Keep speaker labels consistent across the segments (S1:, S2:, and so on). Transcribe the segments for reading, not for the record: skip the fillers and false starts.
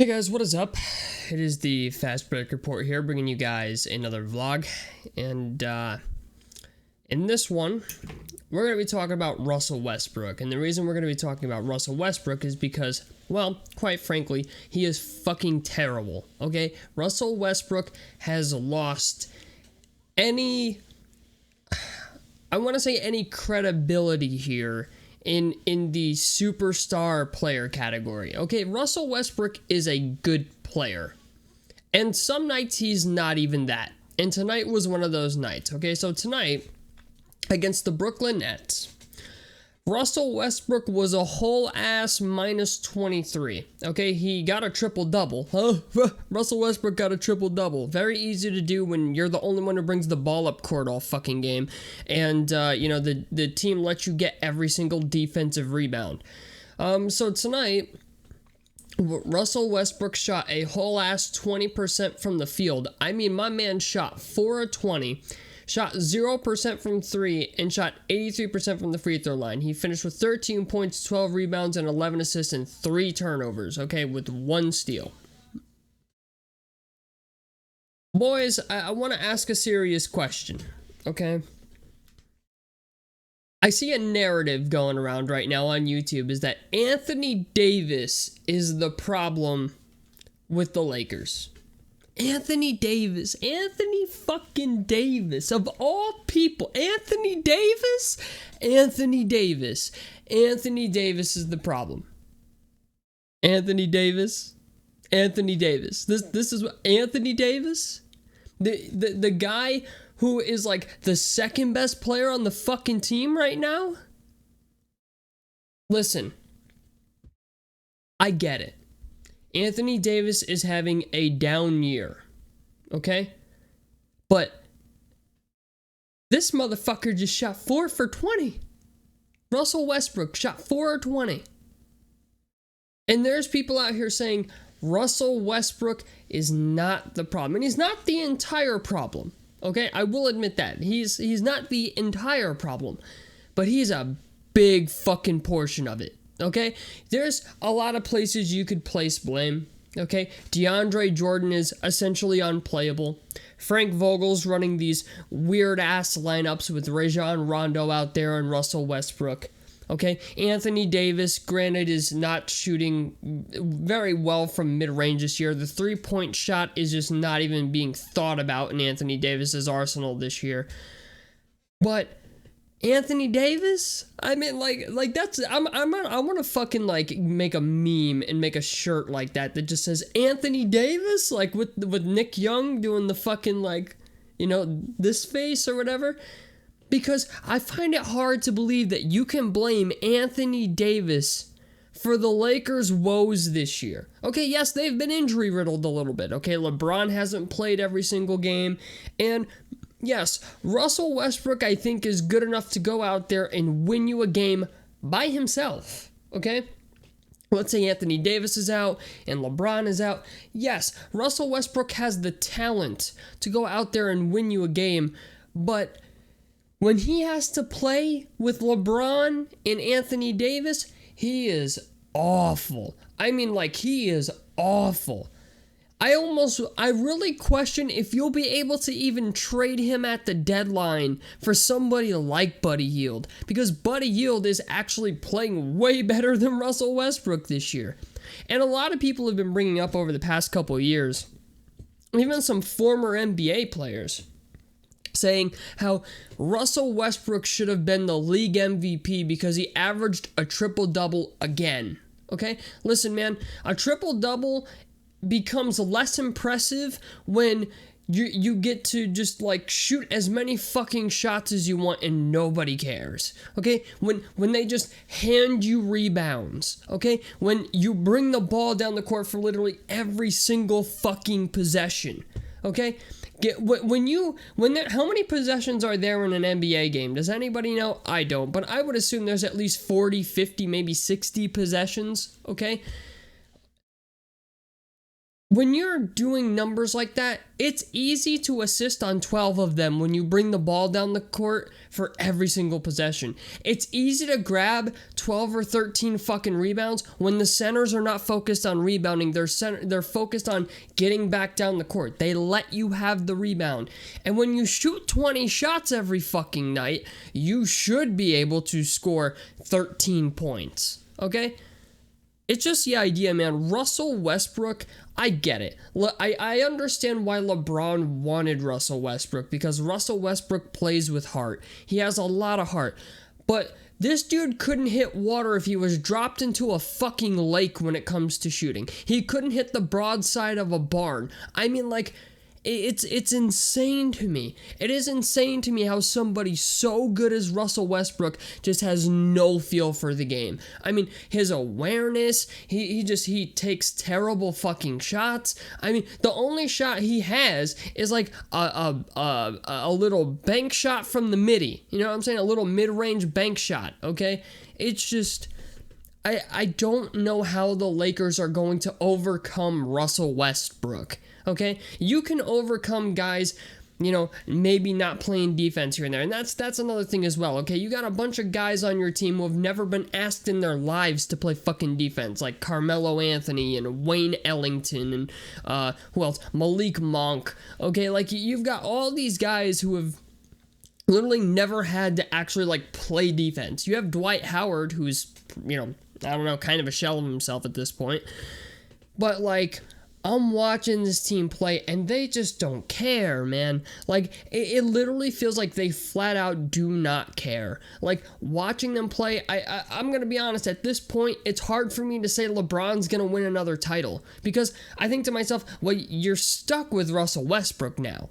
S1: Hey guys, what is up? It is the Fast Break Report here, bringing you guys another vlog, and in this one, we're going to be talking about Russell Westbrook, and the reason we're going to be talking about Russell Westbrook is because, well, quite frankly, he is fucking terrible, okay? Russell Westbrook has lost any, I want to say any credibility here in the superstar player category. Okay, Russell Westbrook is a good player, and some nights he's not even that, and tonight was one of those nights. Okay, so tonight against the Brooklyn Nets, Russell Westbrook was a whole ass minus 23. Okay, he got a triple-double. Russell Westbrook got a triple-double. Very easy to do when you're the only one who brings the ball up court all fucking game. And, you know, the team lets you get every single defensive rebound. So tonight, Russell Westbrook shot a whole ass 20% from the field. I mean, my man shot 4 of 20. Shot 0% from 3, and shot 83% from the free throw line. He finished with 13 points, 12 rebounds, and 11 assists, and 3 turnovers, okay, with 1 steal. Boys, I want to ask a serious question, okay? I see a narrative going around right now on YouTube is that Anthony Davis is the problem with the Lakers. Anthony fucking Davis, of all people, Anthony Davis is the problem. Anthony Davis. This is what Anthony Davis, the guy who is like the second best player on the fucking team right now. Listen, I get it. Anthony Davis is having a down year, okay? But this motherfucker just shot 4 for 20. Russell Westbrook shot 4 or 20. And there's people out here saying Russell Westbrook is not the problem. And he's not the entire problem, okay? I will admit that. He's not the entire problem. But he's a big fucking portion of it. Okay, there's a lot of places you could place blame. Okay, DeAndre Jordan is essentially unplayable. Frank Vogel's running these weird ass lineups with Rajon Rondo out there and Russell Westbrook. Okay, Anthony Davis, granted, is not shooting very well from mid-range this year. The three-point shot is just not even being thought about in Anthony Davis's arsenal this year. But Anthony Davis? I mean, like that's I want to fucking like make a meme and make a shirt like that just says Anthony Davis, like with Nick Young doing the fucking like, you know, this face or whatever. Because I find it hard to believe that you can blame Anthony Davis for the Lakers' woes this year. Okay, yes, they've been injury riddled a little bit. Okay, LeBron hasn't played every single game, and yes, Russell Westbrook, I think, is good enough to go out there and win you a game by himself, okay? Let's say Anthony Davis is out and LeBron is out. Yes, Russell Westbrook has the talent to go out there and win you a game, but when he has to play with LeBron and Anthony Davis, he is awful. I mean, like, he is awful. I really question if you'll be able to even trade him at the deadline for somebody like Buddy Hield, because Buddy Hield is actually playing way better than Russell Westbrook this year. And a lot of people have been bringing up over the past couple of years, even some former NBA players, saying how Russell Westbrook should have been the league MVP because he averaged a triple-double again. Okay? Listen, man, a triple-double becomes less impressive when you get to just like shoot as many fucking shots as you want and nobody cares. Okay, when they just hand you rebounds. Okay, when you bring the ball down the court for literally every single fucking possession. Okay, how many possessions are there in an NBA game? Does anybody know? I don't, but I would assume there's at least 40, 50, maybe 60 possessions. Okay. when you're doing numbers like that, it's easy to assist on 12 of them when you bring the ball down the court for every single possession. It's easy to grab 12 or 13 fucking rebounds when the centers are not focused on rebounding. They're focused on getting back down the court. They let you have the rebound. And when you shoot 20 shots every fucking night, you should be able to score 13 points. Okay? It's just the idea, man. Russell Westbrook, I get it. I understand why LeBron wanted Russell Westbrook, because Russell Westbrook plays with heart. He has a lot of heart. But this dude couldn't hit water if he was dropped into a fucking lake when it comes to shooting. He couldn't hit the broadside of a barn. I mean, like, it's insane to me. It is insane to me how somebody so good as Russell Westbrook just has no feel for the game. I mean, his awareness, he takes terrible fucking shots. I mean, the only shot he has is like a little bank shot from the midi. You know what I'm saying? A little mid-range bank shot, okay? It's just, I don't know how the Lakers are going to overcome Russell Westbrook. Okay, you can overcome guys, you know, maybe not playing defense here and there. And that's another thing as well, okay? You got a bunch of guys on your team who have never been asked in their lives to play fucking defense, like Carmelo Anthony and Wayne Ellington and, who else? Malik Monk, okay? Like, you've got all these guys who have literally never had to actually, like, play defense. You have Dwight Howard, who's, you know, I don't know, kind of a shell of himself at this point. But, like, I'm watching this team play, and they just don't care, man. Like, it literally feels like they flat out do not care. Like, watching them play, I'm going to be honest, at this point, it's hard for me to say LeBron's going to win another title. Because I think to myself, well, you're stuck with Russell Westbrook now.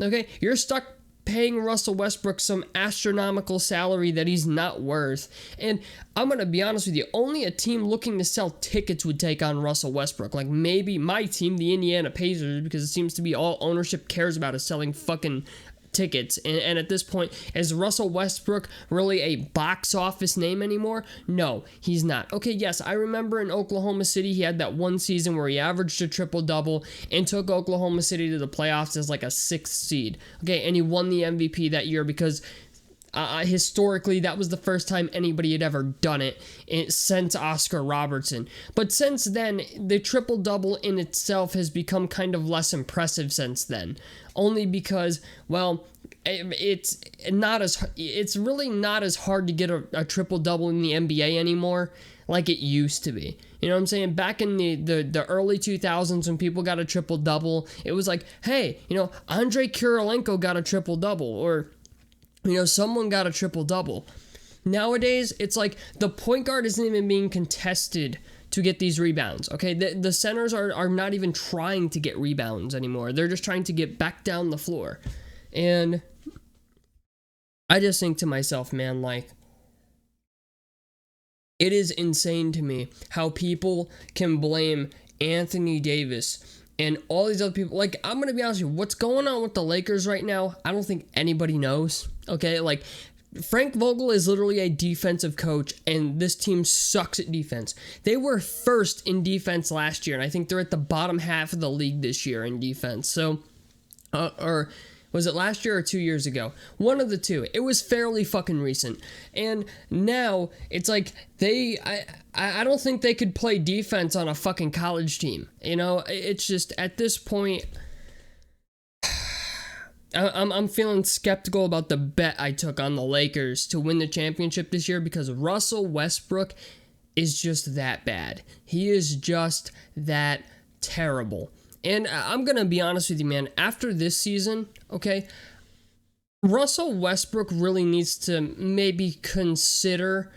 S1: Okay? You're stuck paying Russell Westbrook some astronomical salary that he's not worth. And I'm going to be honest with you, only a team looking to sell tickets would take on Russell Westbrook. Like, maybe my team, the Indiana Pacers, because it seems to be all ownership cares about is selling fucking tickets. And at this point, is Russell Westbrook really a box office name anymore? No, he's not. Okay, yes, I remember in Oklahoma City, he had that one season where he averaged a triple-double and took Oklahoma City to the playoffs as like a 6th seed. Okay, and he won the MVP that year because historically, that was the first time anybody had ever done it since Oscar Robertson. But since then, the triple-double in itself has become kind of less impressive since then. Only because, well, it's really not as hard to get a triple-double in the NBA anymore like it used to be. You know what I'm saying? Back in the early 2000s when people got a triple-double, it was like, hey, you know, Andrei Kirilenko got a triple-double, or, you know, someone got a triple-double. Nowadays, it's like the point guard isn't even being contested to get these rebounds, okay? The centers are not even trying to get rebounds anymore. They're just trying to get back down the floor. And I just think to myself, man, like, it is insane to me how people can blame Anthony Davis and all these other people. Like, I'm going to be honest with you, what's going on with the Lakers right now, I don't think anybody knows, okay? Like, Frank Vogel is literally a defensive coach, and this team sucks at defense. They were first in defense last year, and I think they're at the bottom half of the league this year in defense. So, or was it last year or 2 years ago? One of the two. It was fairly fucking recent. And now, it's like, I don't think they could play defense on a fucking college team. You know, it's just, at this point, I'm feeling skeptical about the bet I took on the Lakers to win the championship this year, because Russell Westbrook is just that bad. He is just that terrible. And I'm going to be honest with you, man. After this season, okay, Russell Westbrook really needs to maybe consider,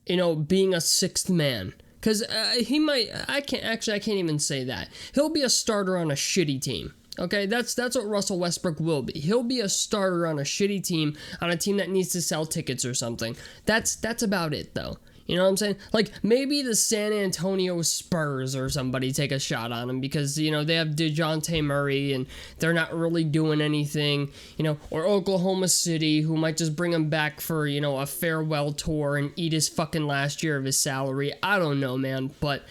S1: you know, being a 6th man. Because he might, I can't even say that. He'll be a starter on a shitty team. Okay, that's what Russell Westbrook will be. He'll be a starter on a shitty team, on a team that needs to sell tickets or something. That's about it, though. You know what I'm saying? Like, maybe the San Antonio Spurs or somebody take a shot on him because, you know, they have DeJounte Murray and they're not really doing anything, you know, or Oklahoma City, who might just bring him back for, you know, a farewell tour and eat his fucking last year of his salary. I don't know, man, but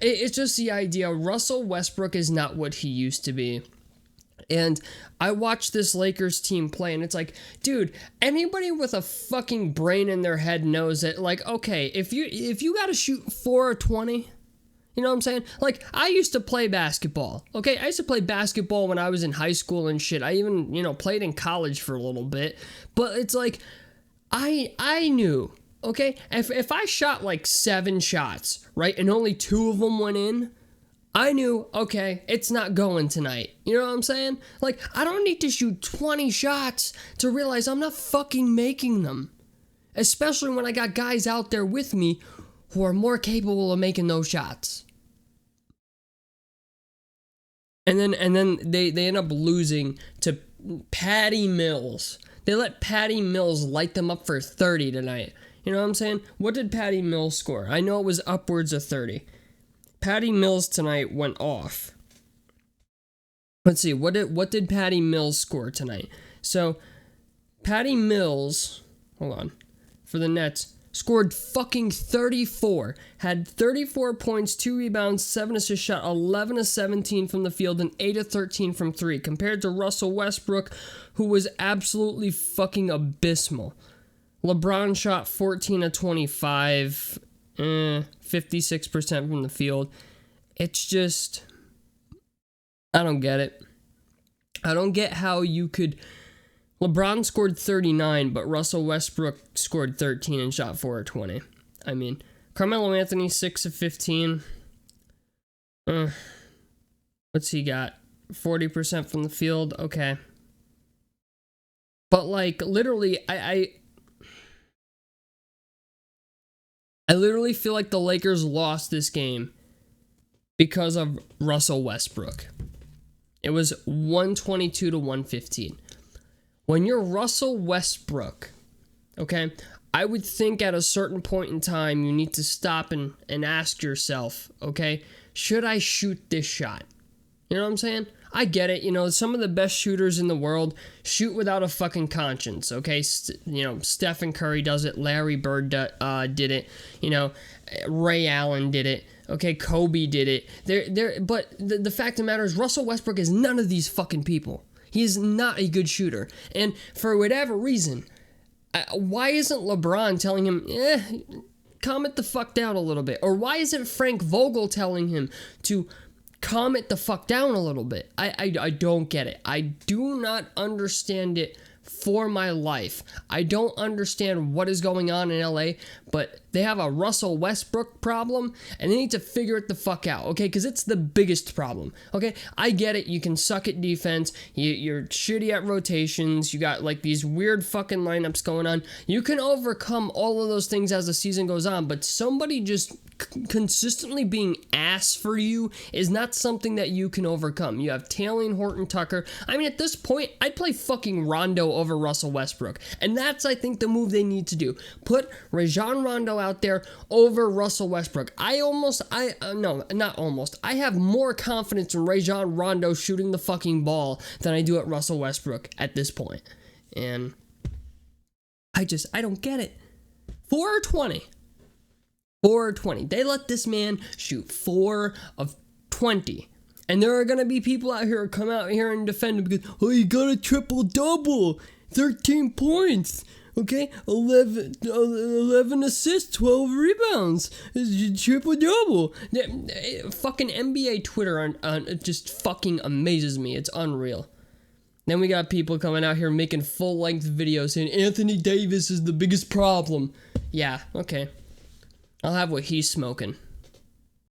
S1: It's just the idea. Russell Westbrook is not what he used to be. And I watched this Lakers team play, and it's like, dude, anybody with a fucking brain in their head knows that, like, okay, if you got to shoot 4 or 20, you know what I'm saying? Like, I used to play basketball, okay? I used to play basketball when I was in high school and shit. I even, played in college for a little bit. But it's like, I knew, okay? If I shot like 7 shots, right, and only 2 of them went in, I knew, okay, it's not going tonight. You know what I'm saying? Like, I don't need to shoot 20 shots to realize I'm not fucking making them. Especially when I got guys out there with me who are more capable of making those shots. And then they end up losing to Patty Mills. They let Patty Mills light them up for 30 tonight. You know what I'm saying? What did Patty Mills score? I know it was upwards of 30. Patty Mills tonight went off. Let's see, what did Patty Mills score tonight? So, Patty Mills, hold on, for the Nets, scored fucking 34. Had 34 points, 2 rebounds, 7 assists, shot 11 of 17 from the field, and 8 of 13 from 3, compared to Russell Westbrook, who was absolutely fucking abysmal. LeBron shot 14 of 25, 56% from the field. It's just, I don't get it. I don't get how you could. LeBron scored 39, but Russell Westbrook scored 13 and shot 4 of 20. I mean, Carmelo Anthony 6 of 15. What's he got? 40% from the field. Okay. But like, literally, I literally feel like the Lakers lost this game because of Russell Westbrook. It was 122 to 115. When you're Russell Westbrook, okay, I would think at a certain point in time you need to stop and ask yourself, okay, should I shoot this shot? You know what I'm saying? I get it, some of the best shooters in the world shoot without a fucking conscience, okay? Stephen Curry does it, Larry Bird did it, Ray Allen did it, okay, Kobe did it. But the fact of the matter is Russell Westbrook is none of these fucking people. He is not a good shooter. And for whatever reason, why isn't LeBron telling him, calm it the fuck down a little bit? Or why isn't Frank Vogel telling him to calm it the fuck down a little bit? I don't get it. I do not understand it for my life. I don't understand what is going on in LA, but they have a Russell Westbrook problem, and they need to figure it the fuck out, okay? Because it's the biggest problem, okay? I get it. You can suck at defense. You're shitty at rotations. You got, like, these weird fucking lineups going on. You can overcome all of those things as the season goes on, but somebody just consistently being ass for you is not something that you can overcome. You have Talen Horton-Tucker. I mean, at this point, I'd play fucking Rondo over Russell Westbrook. And that's, I think, the move they need to do. Put Rajon Rondo out there over Russell Westbrook. I have more confidence in Rajon Rondo shooting the fucking ball than I do at Russell Westbrook at this point. And I don't get it. 4 or 20. 4 or 20. They let this man shoot 4 of 20. And there are going to be people out here who come out here and defend him because, oh, you got a triple-double. 13 points. Okay? 11 assists, 12 rebounds. Triple-double. Fucking NBA Twitter just fucking amazes me. It's unreal. Then we got people coming out here making full-length videos saying Anthony Davis is the biggest problem. Yeah, okay. I'll have what he's smoking.